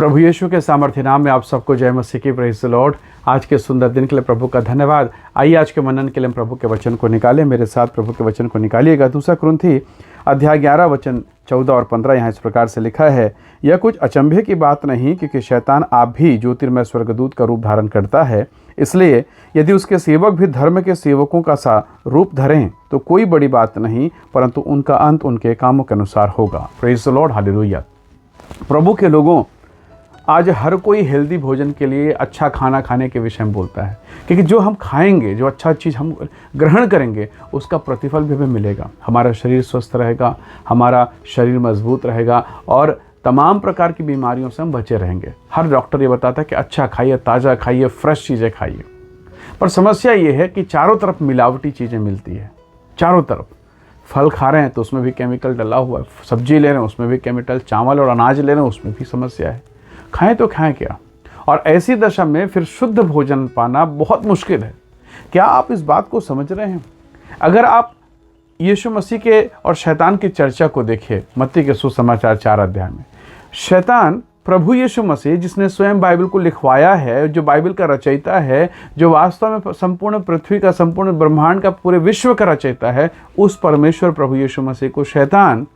प्रभु यीशु के सामर्थ्य नाम में आप सबको जय मसीह की, प्रेज़ द लॉर्ड। आज के सुंदर दिन के लिए प्रभु का धन्यवाद। आइए आज के मनन के लिए हम प्रभु के वचन को निकालें। मेरे साथ प्रभु के वचन को निकालिएगा। 2 कुरिन्थी अध्याय 11 वचन 14 और 15 यहाँ इस प्रकार से लिखा है, यह कुछ अचंभे की बात नहीं, क्योंकि शैतान आप भी ज्योतिर्मय स्वर्गदूत का रूप धारण करता है। इसलिए यदि उसके सेवक भी धर्म के सेवकों का सा रूप धरें तो कोई बड़ी बात नहीं, परंतु उनका अंत उनके कामों के अनुसार होगा। Praise the Lord, hallelujah. प्रभु के लोगों, आज हर कोई हेल्दी भोजन के लिए, अच्छा खाना खाने के विषय में बोलता है, क्योंकि जो हम खाएंगे, जो अच्छा चीज़ हम ग्रहण करेंगे, उसका प्रतिफल भी हमें मिलेगा। हमारा शरीर स्वस्थ रहेगा, हमारा शरीर मजबूत रहेगा और तमाम प्रकार की बीमारियों से हम बचे रहेंगे। हर डॉक्टर ये बताता है कि अच्छा खाइए, ताज़ा खाइए, फ्रेश चीज़ें खाइए। पर समस्या ये है कि चारों तरफ मिलावटी चीज़ें मिलती है। चारों तरफ फल खा रहे हैं तो उसमें भी केमिकल डला हुआ है, सब्जी ले रहे हैं उसमें भी केमिकल, चावल और अनाज ले रहे हैं उसमें भी समस्या है। खाएं तो खाएं क्या? और ऐसी दशा में फिर शुद्ध भोजन पाना बहुत मुश्किल है। क्या आप इस बात को समझ रहे हैं? अगर आप यीशु मसीह के और शैतान की चर्चा को देखिए, मत्ती के सुसमाचार 4 अध्याय में, शैतान प्रभु यीशु मसीह, जिसने स्वयं बाइबल को लिखवाया है, जो बाइबल का रचयिता है, जो वास्तव में संपूर्ण पृथ्वी का, संपूर्ण ब्रह्मांड का, पूरे विश्व का रचयिता है, उस परमेश्वर प्रभु यीशु मसीह को शैतान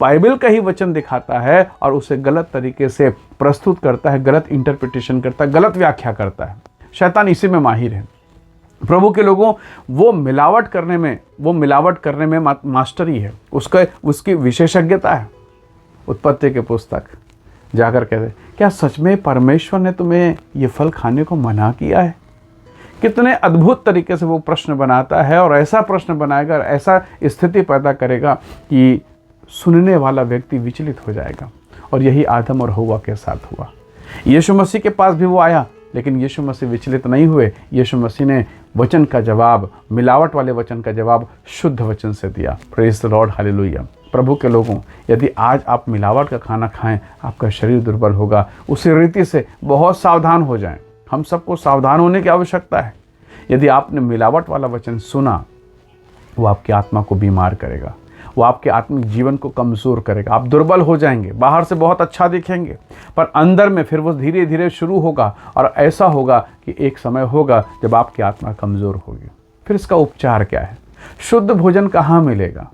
बाइबल का ही वचन दिखाता है और उसे गलत तरीके से प्रस्तुत करता है, गलत इंटरप्रिटेशन करता है, गलत व्याख्या करता है। शैतान इसी में माहिर है। प्रभु के लोगों, वो मिलावट करने में मास्टरी है, उसकी विशेषज्ञता है। उत्पत्ति के पुस्तक जाकर कहते, क्या सच में परमेश्वर ने तुम्हें ये फल खाने को मना किया है? कितने अद्भुत तरीके से वो प्रश्न बनाता है और ऐसा प्रश्न बनाएगा, ऐसा स्थिति पैदा करेगा कि सुनने वाला व्यक्ति विचलित हो जाएगा। और यही आदम और हव्वा के साथ हुआ। यीशु मसीह के पास भी वो आया, लेकिन यीशु मसीह विचलित नहीं हुए। यीशु मसीह ने वचन का जवाब, मिलावट वाले वचन का जवाब शुद्ध वचन से दिया। Praise the Lord, hallelujah. प्रभु के लोगों, यदि आज आप मिलावट का खाना खाएं, आपका शरीर दुर्बल होगा। उसी रीति से बहुत सावधान हो जाएं। हम सबको सावधान होने की आवश्यकता है। यदि आपने मिलावट वाला वचन सुना, वो आपकी आत्मा को बीमार करेगा, वो आपके आत्मिक जीवन को कमज़ोर करेगा। आप दुर्बल हो जाएंगे। बाहर से बहुत अच्छा दिखेंगे, पर अंदर में फिर वो धीरे धीरे शुरू होगा और ऐसा होगा कि एक समय होगा जब आपकी आत्मा कमज़ोर होगी। फिर इसका उपचार क्या है? शुद्ध भोजन कहाँ मिलेगा?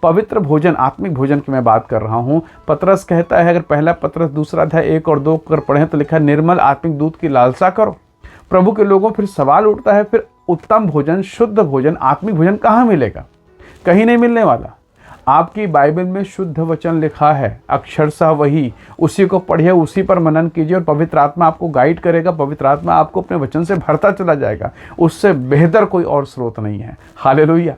पवित्र भोजन, आत्मिक भोजन की मैं बात कर रहा हूँ। पतरस कहता है, अगर पहला पतरस 2 अध्याय 1 और 2 कर पढ़ें तो लिखा है, निर्मल आत्मिक दूध की लालसा करो। प्रभु के लोगों, फिर सवाल उठता है, फिर उत्तम भोजन, शुद्ध भोजन, आत्मिक भोजन कहाँ मिलेगा? कहीं नहीं मिलने वाला। आपकी बाइबल में शुद्ध वचन लिखा है, अक्षरशः वही, उसी को पढ़िए, उसी पर मनन कीजिए और पवित्र आत्मा आपको गाइड करेगा। पवित्र आत्मा आपको अपने वचन से भरता चला जाएगा। उससे बेहतर कोई और स्रोत नहीं है। हालेलुया।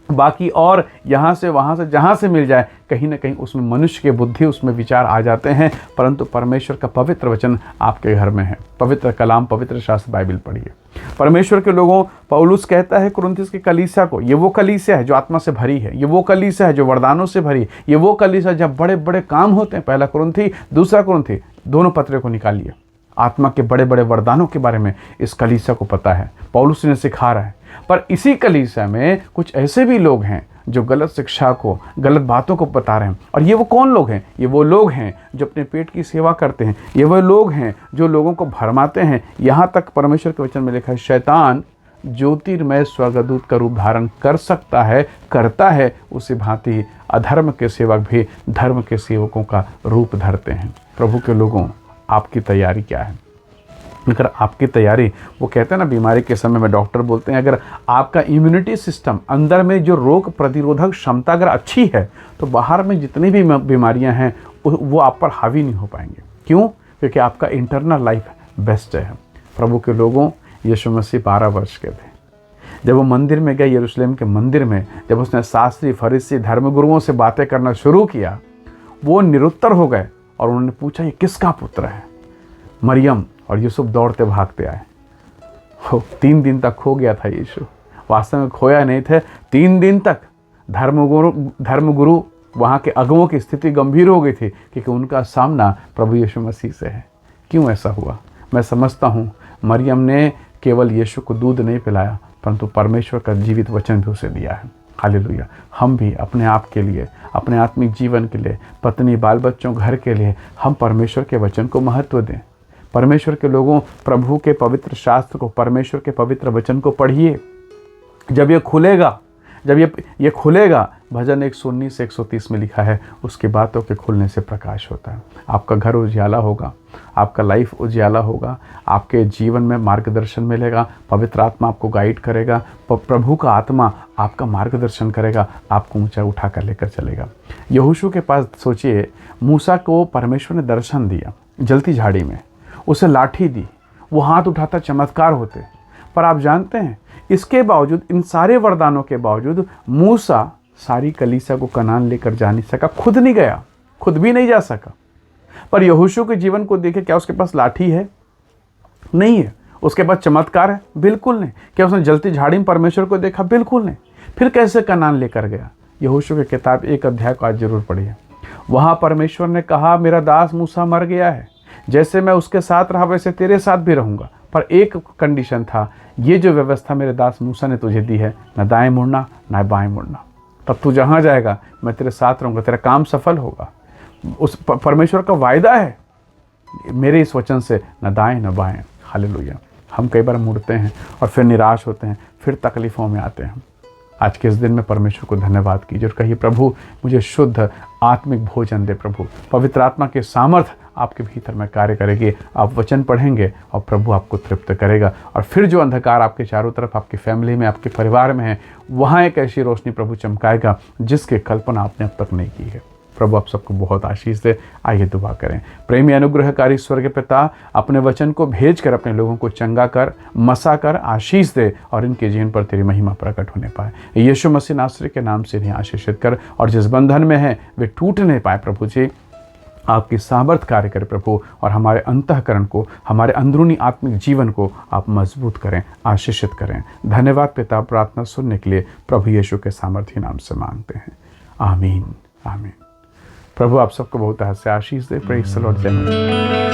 बाकी और यहाँ से वहाँ से जहाँ से मिल जाए, कहीं ना कहीं उसमें मनुष्य की बुद्धि, उसमें विचार आ जाते हैं, परंतु परमेश्वर का पवित्र वचन आपके घर में है। पवित्र कलाम, पवित्र शास्त्र बाइबल पढ़िए। परमेश्वर के लोगों, पौलुस कहता है कुरिन्थियों की कलीसिया को, ये वो कलीसिया है जो आत्मा से भरी है, ये वो कलीसिया है जो वरदानों से भरी है, ये वो कलीसिया जब बड़े बड़े काम होते हैं। 1 कुरिन्थी, 2 कुरिन्थी, दोनों पत्रे को निकालिए। आत्मा के बड़े बड़े वरदानों के बारे में इस कलीसिया को पता है, पौलुस ने सिखा रहा है। पर इसी कलीसिया में कुछ ऐसे भी लोग हैं जो गलत शिक्षा को, गलत बातों को बता रहे हैं। और ये वो कौन लोग हैं? ये वो लोग हैं जो अपने पेट की सेवा करते हैं। ये वो लोग हैं जो लोगों को भरमाते हैं। यहाँ तक परमेश्वर के वचन में लिखा है, शैतान ज्योतिर्मय स्वर्गदूत का रूप धारण कर सकता है, करता है। उसी भांति अधर्म के सेवक भी धर्म के सेवकों का रूप धरते हैं। प्रभु के लोगों, आपकी तैयारी क्या है? अगर आपकी तैयारी, वो कहते हैं ना, बीमारी के समय में डॉक्टर बोलते हैं, अगर आपका इम्यूनिटी सिस्टम, अंदर में जो रोग प्रतिरोधक क्षमता अगर अच्छी है, तो बाहर में जितनी भी बीमारियां हैं वो आप पर हावी नहीं हो पाएंगे। क्यों? क्योंकि आपका इंटरनल लाइफ बेस्ट है। प्रभु के लोगों, यीशु मसीह 12 वर्ष के थे जब वो मंदिर में गए, यरूशलेम के मंदिर में, जब उसने शास्त्री, फरीसी, धर्मगुरुओं से बातें करना शुरू किया, वो निरुत्तर हो गए और उन्होंने पूछा, ये किसका पुत्र है? मरियम और यूसुफ दौड़ते भागते आए। 3 दिन तक खो गया था यीशु। वास्तव में खोया नहीं थे। 3 दिन तक धर्मगुरु वहाँ के अगुओं की स्थिति गंभीर हो गई थी, क्योंकि उनका सामना प्रभु यीशु मसीह से है। क्यों ऐसा हुआ? मैं समझता हूँ, मरियम ने केवल यीशु को दूध नहीं पिलाया, परंतु परमेश्वर का जीवित वचन भी उसे दिया है। हालेलुया। हम भी अपने आप के लिए, अपने आत्मिक जीवन के लिए, पत्नी, बाल बच्चों, घर के लिए हम परमेश्वर के वचन को महत्व दें। परमेश्वर के लोगों, प्रभु के पवित्र शास्त्र को, परमेश्वर के पवित्र वचन को पढ़िए। जब ये खुलेगा, जब ये खुलेगा, भजन 119 से 130 में लिखा है, उसकी बातों के खुलने से प्रकाश होता है। आपका घर उजियाला होगा, आपका लाइफ उजियाला होगा, आपके जीवन में मार्गदर्शन मिलेगा, पवित्र आत्मा आपको गाइड करेगा, प्रभु का आत्मा आपका मार्गदर्शन करेगा, आपको ऊंचा उठा कर लेकर चलेगा। यहोशू के पास सोचिए, मूसा को परमेश्वर ने दर्शन दिया जलती झाड़ी में, उसे लाठी दी, वो हाथ उठाता चमत्कार होते। पर आप जानते हैं, इसके बावजूद, इन सारे वरदानों के बावजूद मूसा सारी कलीसिया को कनान लेकर जा नहीं सका, खुद नहीं गया, खुद भी नहीं जा सका। पर यहोशू के जीवन को देखे, क्या उसके पास लाठी है? नहीं है। उसके पास चमत्कार है? बिल्कुल नहीं। क्या उसने जलती झाड़ी में परमेश्वर को देखा? बिल्कुल नहीं। फिर कैसे कनान लेकर गया? यहोशू की किताब 1 अध्याय को आज जरूर पढ़िए। वहां परमेश्वर ने कहा, मेरा दास मूसा मर गया है, जैसे मैं उसके साथ रहा वैसे तेरे साथ भी रहूंगा, पर एक कंडीशन था, ये जो व्यवस्था मेरे दास मूसा ने तुझे दी है, न दाएं मुड़ना न बाएं मुड़ना, तब तू जहाँ जाएगा मैं तेरे साथ रहूँगा, तेरा काम सफल होगा। उस परमेश्वर का वायदा है मेरे इस वचन से, न दाएं न बाएं। हालेलुया। हम कई बार मुड़ते हैं और फिर निराश होते हैं, फिर तकलीफ़ों में आते हैं। आज के इस दिन में परमेश्वर को धन्यवाद कीजिए और कहिए, प्रभु मुझे शुद्ध आत्मिक भोजन दे। प्रभु पवित्र आत्मा के सामर्थ आपके भीतर में कार्य करेगी। आप वचन पढ़ेंगे और प्रभु आपको तृप्त करेगा, और फिर जो अंधकार आपके चारों तरफ, आपकी फैमिली में, आपके परिवार में है, वहाँ एक ऐसी रोशनी प्रभु चमकाएगा जिसकी कल्पना आपने अब तक नहीं की है। प्रभु आप सबको बहुत आशीष दे। आइए दुआ करें। प्रेमी अनुग्रहकारी स्वर्ग पिता, अपने वचन को भेजकर अपने लोगों को चंगा कर, मसा कर, आशीष दे, और इनके जीवन पर तेरी महिमा प्रकट होने पाए। यीशु मसीह नासरी के नाम से इन्हें आशीषित कर, और जिस बंधन में है वे टूट नहीं पाए प्रभु जी। आपकी सामर्थ कार्य करे प्रभु, और हमारे अंतःकरण को, हमारे अंदरूनी आत्मिक जीवन को आप मजबूत करें, आशीषित करें। धन्यवाद पिता, प्रार्थना सुनने के लिए प्रभु यीशु के सामर्थी नाम से मांगते हैं। आमीन, आमीन। प्रभु आप सबको बहुत से आशीष दे। Praise the Lord. जय मसीह।